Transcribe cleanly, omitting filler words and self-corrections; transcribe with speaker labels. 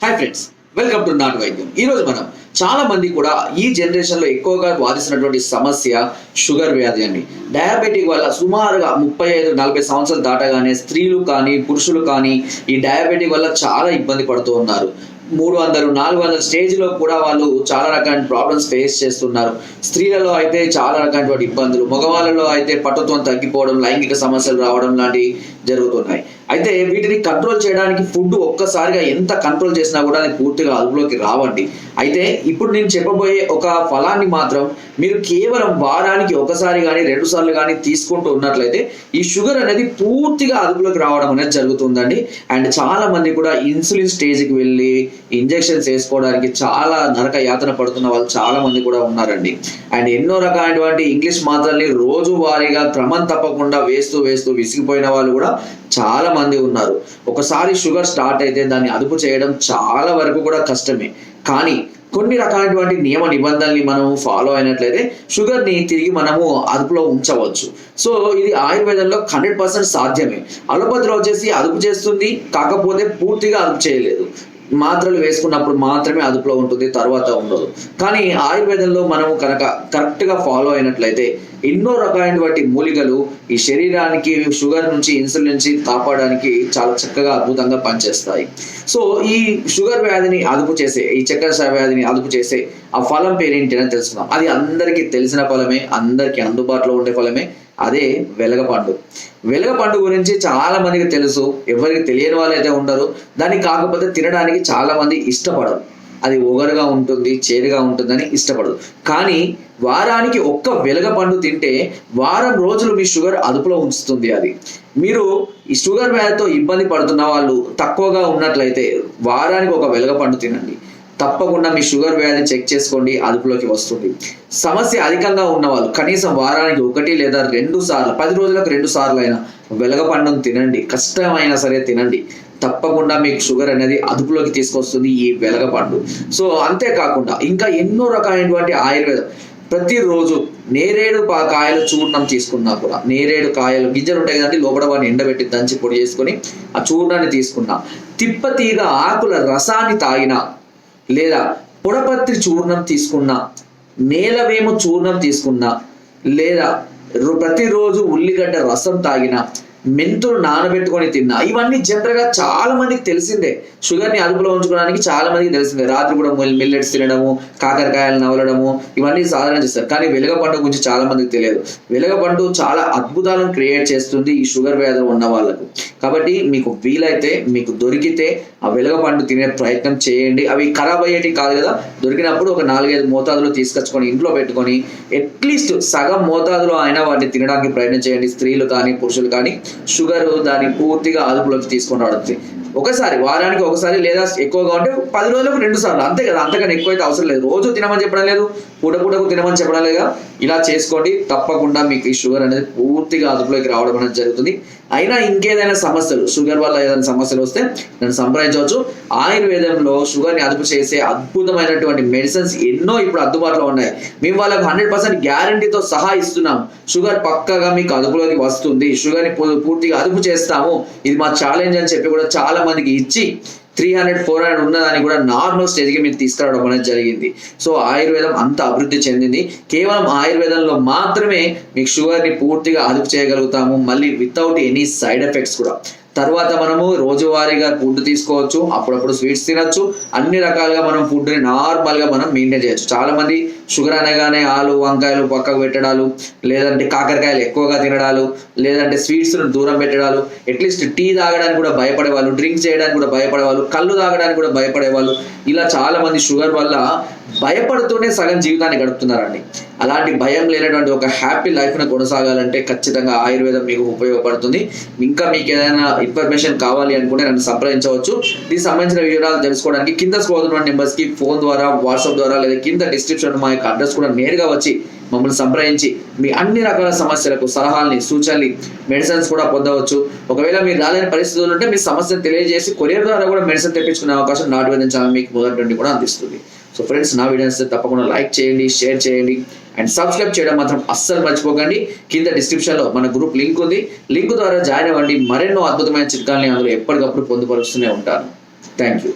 Speaker 1: Hi friends, welcome to నాటు వైద్యం. ఈరోజు మనం చాలా మంది కూడా ఈ జనరేషన్లో ఎక్కువగా బాధిస్తున్నటువంటి సమస్య షుగర్ వ్యాధి అండి. డయాబెటిక్ వల్ల సుమారుగా 35-40 సంవత్సరాలు దాటగానే స్త్రీలు కానీ పురుషులు కానీ ఈ డయాబెటిక్ వల్ల చాలా ఇబ్బంది పడుతూ ఉన్నారు. 300-400 స్టేజ్లో కూడా వాళ్ళు చాలా రకాల ప్రాబ్లమ్స్ ఫేస్ చేస్తున్నారు. స్త్రీలలో అయితే చాలా రకాలైన ఇబ్బందులు, మగవాళ్ళలో అయితే పట్టుత్వం తగ్గిపోవడం, లైంగిక సమస్యలు రావడం లాంటివి జరుగుతున్నాయి. అయితే వీటిని కంట్రోల్ చేయడానికి ఫుడ్ ఒక్కసారిగా ఎంత కంట్రోల్ చేసినా కూడా అది పూర్తిగా అదుపులోకి రావండి. అయితే ఇప్పుడు నేను చెప్పబోయే ఒక ఫలాన్ని మాత్రం మీరు కేవలం వారానికి ఒకసారి కానీ 2 సార్లు కానీ తీసుకుంటూ ఉన్నట్లయితే ఈ షుగర్ అనేది పూర్తిగా అదుపులోకి రావడం అనేది జరుగుతుందండి. అండ్ చాలా మంది కూడా ఇన్సులిన్ స్టేజ్కి వెళ్ళి ఇంజెక్షన్స్ వేసుకోవడానికి చాలా నరక యాతన పడుతున్న వాళ్ళు చాలా మంది కూడా ఉన్నారండి. అండ్ ఎన్నో రకాలైనటువంటి ఇంగ్లీష్ మాత్రల్ని రోజువారీగా క్రమం తప్పకుండా వేస్తూ విసిగిపోయిన వాళ్ళు కూడా చాలా మంది ఉన్నారు. ఒకసారి షుగర్ స్టార్ట్ అయితే దాన్ని అదుపు చేయడం చాలా వరకు కూడా కష్టమే. కానీ కొన్ని రకాలైనటువంటి నియమ నిబంధనల్ని మనం ఫాలో అయినట్లయితే షుగర్ని తిరిగి మనము అదుపులో ఉంచవచ్చు. సో ఇది ఆయుర్వేదంలో 100% సాధ్యమే. అలోపతిలో వచ్చేసి అదుపు చేస్తుంది, కాకపోతే పూర్తిగా అదుపు చేయలేదు. మాత్రలు వేసుకున్నప్పుడు మాత్రమే అదుపులో ఉంటుంది, తర్వాత ఉండదు. కానీ ఆయుర్వేదంలో మనము కనుక కరెక్ట్గా ఫాలో అయినట్లయితే ఎన్నో రకాలైనటువంటి మూలికలు ఈ శరీరానికి షుగర్ నుంచి, ఇన్సులిన్ నుంచి కాపాడడానికి చాలా చక్కగా అద్భుతంగా పనిచేస్తాయి. సో ఈ షుగర్ వ్యాధిని అదుపు చేసే, ఈ చక్కెర వ్యాధిని అదుపు చేసే ఆ ఫలం పేరేంటి అని తెలుసుకుందాం. అది అందరికీ తెలిసిన ఫలమే, అందరికీ అందుబాటులో ఉండే ఫలమే. అదే వెలగపండు. వెలగపండు గురించి చాలా మందికి తెలుసు, ఎవరికి తెలియని వాళ్ళు అయితే ఉండరు. దాన్ని కాకపోతే తినడానికి చాలా మంది ఇష్టపడరు. అది ఒగరుగా ఉంటుంది, చేదుగా ఉంటుందని ఇష్టపడదు. కానీ వారానికి ఒక్క వెలగపండు తింటే వారం రోజులు మీ షుగర్ అదుపులో ఉంచుతుంది. అది మీరు ఈ షుగర్ వ్యాధితో ఇబ్బంది పడుతున్న వాళ్ళు తక్కువగా ఉన్నట్లయితే వారానికి ఒక వెలగపండు తినండి. తప్పకుండా మీ షుగర్ వ్యాధి చెక్ చేసుకోండి, అదుపులోకి వస్తుంది. సమస్య అధికంగా ఉన్నవాళ్ళు కనీసం వారానికి 1 లేదా 2 సార్లు, 10 రోజులకు 2 సార్లు అయినా వెలగపండును తినండి. కష్టమైనా సరే తినండి. తప్పకుండా మీకు షుగర్ అనేది అదుపులోకి తీసుకొస్తుంది ఈ వెలగపండు. సో అంతేకాకుండా ఇంకా ఎన్నో రకాలైనటువంటి ఆయుర్వేదం, ప్రతిరోజు నేరేడు కాయల చూర్ణం తీసుకున్నా కూడా, నేరేడు కాయలు గింజలు ఉంటాయి కదండి, లోపల వాడిని ఎండబెట్టి దంచి పొడి చేసుకొని ఆ చూర్ణాన్ని తీసుకున్నా, తిప్పతీగ ఆకుల రసాన్ని తాగినా, లేదా పొడపత్రి చూర్ణం తీసుకున్నా, నేలవేము చూర్ణం తీసుకున్నా, లేదా ప్రతిరోజు ఉల్లిగడ్డ రసం తాగినా, మెంతులు నానబెట్టుకొని తిన్నా, ఇవన్నీ జనరల్గా చాలా మందికి తెలిసిందే. షుగర్ని అదుపులో ఉంచుకోవడానికి చాలా మందికి తెలిసిందే. రాత్రి కూడా మిల్లెట్స్ తినడము, కాకరకాయలు నవలడము, ఇవన్నీ సాధారణ చేస్తారు. కానీ వెలగపండు గురించి చాలా మందికి తెలియదు. వెలగపండు చాలా అద్భుతాలను క్రియేట్ చేస్తుంది ఈ షుగర్ వ్యాధి ఉన్న వాళ్ళకు. కాబట్టి మీకు వీలైతే, మీకు దొరికితే ఆ వెలగపండు తినే ప్రయత్నం చేయండి. అవి ఖరాబ్ అయ్యేటి కాదు కదా, దొరికినప్పుడు ఒక 4-5 మోతాదులో తీసుకొచ్చుకొని ఇంట్లో పెట్టుకొని అట్లీస్ట్ సగం మోతాదులో అయినా వాటిని తినడానికి ప్రయత్నం చేయండి. స్త్రీలు కానీ పురుషులు కానీ షుగర్ దాన్ని పూర్తిగా అదుపులోకి తీసుకొని రావడానికి ఒకసారి, వారానికి ఒకసారి లేదా ఎక్కువగా ఉంటే 10 రోజులకు 2 సార్లు, అంతే కదా. అంతకన్నా ఎక్కువైతే అవసరం లేదు. రోజు తినమని చెప్పడం లేదు, పూటకు తినమని చెప్పడం లేదా, ఇలా చేసుకోండి. తప్పకుండా మీకు ఈ షుగర్ అనేది పూర్తిగా అదుపులోకి రావడం అనేది జరుగుతుంది. అయినా ఇంకేదైనా సమస్యలు, షుగర్ వల్ల ఏదైనా సమస్యలు వస్తే నన్ను సంప్రదించవచ్చు. ఆయుర్వేదంలో షుగర్ని అదుపు చేసే అద్భుతమైనటువంటి మెడిసిన్స్ ఎన్నో ఇప్పుడు అందుబాటులో ఉన్నాయి. మేము వాళ్ళకు 100% గ్యారంటీతో సహా ఇస్తున్నాం. షుగర్ పక్కగా మీకు అదుపులోకి వస్తుంది, షుగర్ని పూర్తిగా అదుపు చేస్తాము, ఇది మా ఛాలెంజ్ అని చెప్పి కూడా చాలా మందికి ఇచ్చి 300-400 ఉన్నదాన్ని కూడా నార్మల్ స్టేజ్కి మీరు తీసుకురావడం అనేది జరిగింది. సో ఆయుర్వేదం అంత అభివృద్ధి చెందింది. కేవలం ఆయుర్వేదంలో మాత్రమే మీకు షుగర్ని పూర్తిగా అదుపు చేయగలుగుతాము, మళ్ళీ వితౌట్ ఎనీ సైడ్ ఎఫెక్ట్స్ కూడా. తర్వాత మనము రోజువారీగా ఫుడ్ తీసుకోవచ్చు, అప్పుడప్పుడు స్వీట్స్ తినచ్చు, అన్ని రకాలుగా మనం ఫుడ్ని నార్మల్గా మనం మెయింటైన్ చేయొచ్చు. చాలా మంది షుగర్ అనగానే ఆలు వంకాయలు పక్కకు పెట్టడాలు, లేదంటే కాకరకాయలు ఎక్కువగా తినడాలు, లేదంటే స్వీట్స్ను దూరం పెట్టడాలు, అట్లీస్ట్ టీ తాగడానికి కూడా భయపడేవాళ్ళు, డ్రింక్స్ చేయడానికి కూడా భయపడేవాళ్ళు, కళ్ళు తాగడానికి కూడా భయపడేవాళ్ళు, ఇలా చాలా మంది షుగర్ వల్ల భయపడుతూనే సగం జీవితాన్ని గడుపుతున్నారండి. అలాంటి భయం లేనటువంటి ఒక హ్యాపీ లైఫ్ను కొనసాగాలంటే ఖచ్చితంగా ఆయుర్వేదం మీకు ఉపయోగపడుతుంది. ఇంకా మీకు ఏదైనా ఇన్ఫర్మేషన్ కావాలి అనుకుంటే నన్ను సంప్రదించవచ్చు. దీనికి సంబంధించిన వివరాలు తెలుసుకోవడానికి కింద స్క్రోల్ అవుతున్న నెంబర్స్కి ఫోన్ ద్వారా, వాట్సాప్ ద్వారా, లేదా కింద డిస్క్రిప్షన్ మా యొక్క అడ్రస్ కూడా నేరుగా వచ్చి మమ్మల్ని సంప్రదించి మీ అన్ని రకాల సమస్యలకు సలహాలని, సూచనలు, మెడిసిన్స్ కూడా పొందవచ్చు. ఒకవేళ మీరు రాలేని పరిస్థితులు ఉంటే మీ సమస్యను తెలియజేసి కొరియర్ ద్వారా కూడా మెడిసిన్ తెప్పించుకునే అవకాశం నాటు వైద్యం ఛానల్ మీకు మొదటి నుండి కూడా అందిస్తుంది. సో ఫ్రెండ్స్, నా వీడియోస్ తప్పకుండా లైక్ చేయండి, షేర్ చేయండి అండ్ సబ్స్క్రైబ్ చేయడం మాత్రం అస్సలు మర్చిపోకండి. కింద డిస్క్రిప్షన్లో మన గ్రూప్ లింక్ ఉంది, లింక్ ద్వారా జాయిన్ అవ్వండి. మరెన్నో అద్భుతమైన చిట్కాలని అందులో ఎప్పటికప్పుడు పొందుపరుస్తూనే ఉంటాను. Thank you.